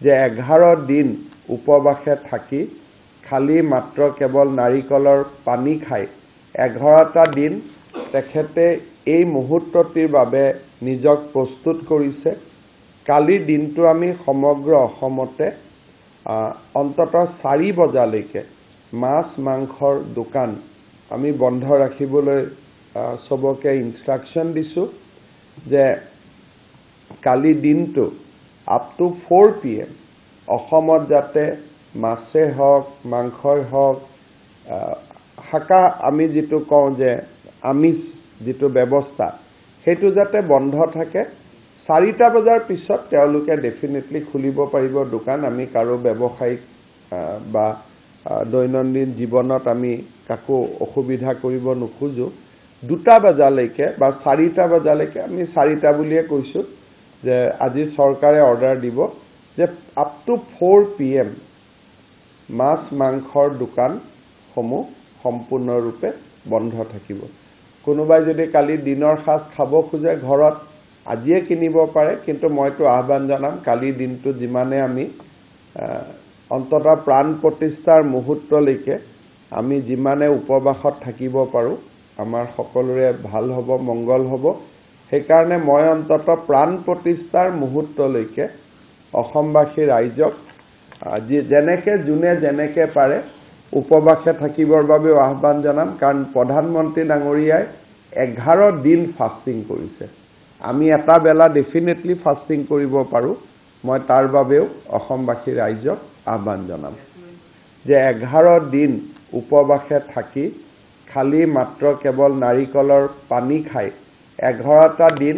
যে 11 দিন উপবাসে থাকি খালি মাত্ৰ কেৱল নাৰিকলৰ পানী খাই 11টা দিন তেখেতে এই মুহূৰ্তটিৰ বাবে নিজক প্ৰস্তুত কৰিছে। কালি দিনটো আমি সমগ্ৰ অসমতে অন্ততঃ 4 বজালৈকে মাছ মাংসৰ দোকান আমি বন্ধ ৰাখিবলৈ সবকে ইনষ্ট্ৰাকশন দিছো যে কালি দিনটো আপ টু 4 PM অসমত যাতে মাছে হওক মাংসই হওক হাকা আমি যেটো কওঁ যে আমিষ যেটো ব্যৱস্থা হেতু যাতে বন্ধ থাকে 4টা বজাৰ পিছত তেওঁলোকে ডেফিনেটলি খুলিব পাৰিব দোকান আমি কাৰো ব্যৱসায়িক বা দৈনন্দিন জীৱনত আমি কাকো অসুবিধা কৰিব নোখোজো 2টা বজালৈকে বা 4টা বজালৈকে আমি 4টা বুলিয়ে কৈছো যে আজি চৰকাৰে অৰ্ডাৰ দিব যে আপ টু 4 PM মাছ মাংসৰ দোকান সমূহ সম্পূৰ্ণৰূপে বন্ধ থাকিব। কোনোবাই যদি কালি দিনৰ সাজ খাব খোজে ঘৰত আজিয়ে কিনিব পাৰে কিন্তু মইতো আহ্বান জনাম কালি দিনটো যিমানে আমি অন্ততঃ প্ৰাণ প্ৰতিষ্ঠাৰ মুহূৰ্তলৈকে আমি যিমানে উপবাসত থাকিব পাৰো আমাৰ সকলোৰে ভাল হ'ব মংগল হ'ব। সেইকাৰণে মই অন্ততঃ প্ৰাণ প্ৰতিষ্ঠাৰ মুহূৰ্তলৈকে অসমবাসী ৰাইজক যেনেকে জুনে যেনেকে পাৰে উপবাসে থাকিবৰ বাবে আহ্বান জনাম কাৰণ প্ৰধানমন্ত্ৰী ডাঙৰীয়াই 11 দিন ফাস্টিং কৰিছে। আমি এটা বেলা ডেফিনেটলি ফাস্টিং কৰিব পাৰো মই তাৰ বাবেও অসমবাসী ৰাইজক আহ্বান জনাম যে 11 দিন উপবাসে থাকি খালি মাত্ৰ কেৱল নাৰিকলৰ পানী খাই 11টা দিন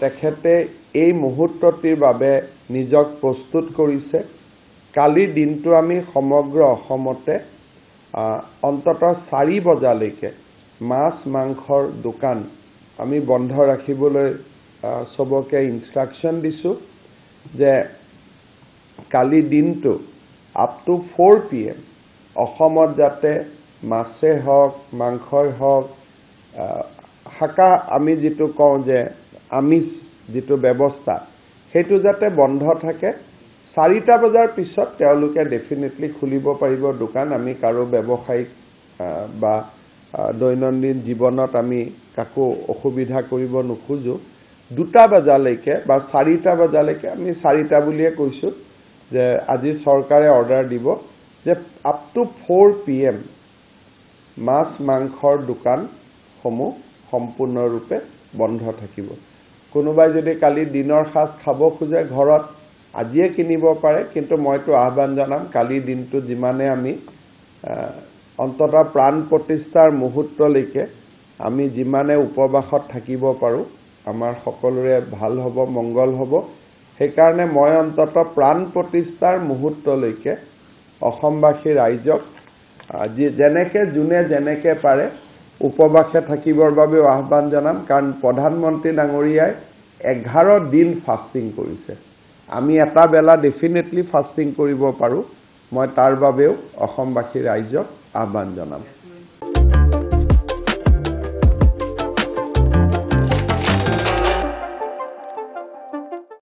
তেখেতে এই মুহূৰ্তটিৰ বাবে নিজক প্ৰস্তুত কৰিছে। কালি দিনটো আমি সমগ্ৰ অসমতে অন্ততঃ 4 বজালৈকে মাছ মাংসৰ দোকান আমি বন্ধ ৰাখিবলৈ সবকে ইনষ্ট্ৰাকশন দিছো যে কালি দিনটো আপ টু 4 PM অসমত যাতে মাছে হওক মাংসই হওক হাকা আমি যেটো কওঁ যে আমিষ যেটো ব্যৱস্থা হেতু যাতে বন্ধ থাকে 4টা বজাৰ পিছত তেওঁলোকে ডেফিনেটলি খুলিব পাৰিব দোকান আমি কাৰো ব্যৱসায়িক বা দৈনন্দিন জীৱনত আমি কাকো অসুবিধা কৰিব নোখোজো 2টা বজালৈকে বা 4টা বজালৈকে আমি 4টা বুলিয়ে কৈছো যে আজি চৰকাৰে অৰ্ডাৰ দিব যে আপ টু 4 PM মাছ মাংসৰ দোকান সমূহ সম্পূৰ্ণৰূপে বন্ধ থাকিব। কোনোবাই যদি কালি দিনৰ সাজ খাব খোজে ঘৰত আজিয়ে কিনিব পাৰে কিন্তু মইতো আহ্বান জনাম কালি দিনটো যিমানে আমি অন্ততঃ প্ৰাণ প্ৰতিষ্ঠাৰ মুহূৰ্তলৈকে আমি যিমানে উপবাসত থাকিব পাৰো আমাৰ সকলোৰে ভাল হ'ব মংগল হ'ব। সেইকাৰণে মই অন্ততঃ প্ৰাণ প্ৰতিষ্ঠাৰ মুহূৰ্তলৈকে অসমবাসী ৰাইজক যেনেকে জুনে যেনেকে পাৰে উপবাসে থাকিবৰ বাবে আহ্বান জনাম কাৰণ প্ৰধানমন্ত্ৰী ডাঙৰীয়াই 11 দিন ফাস্টিং কৰিছে। আমি এটা বেলা ডেফিনেটলি ফাস্টিং কৰিব পাৰো মই তাৰ বাবেও অসমবাসী ৰাইজক আহ্বান জনাম।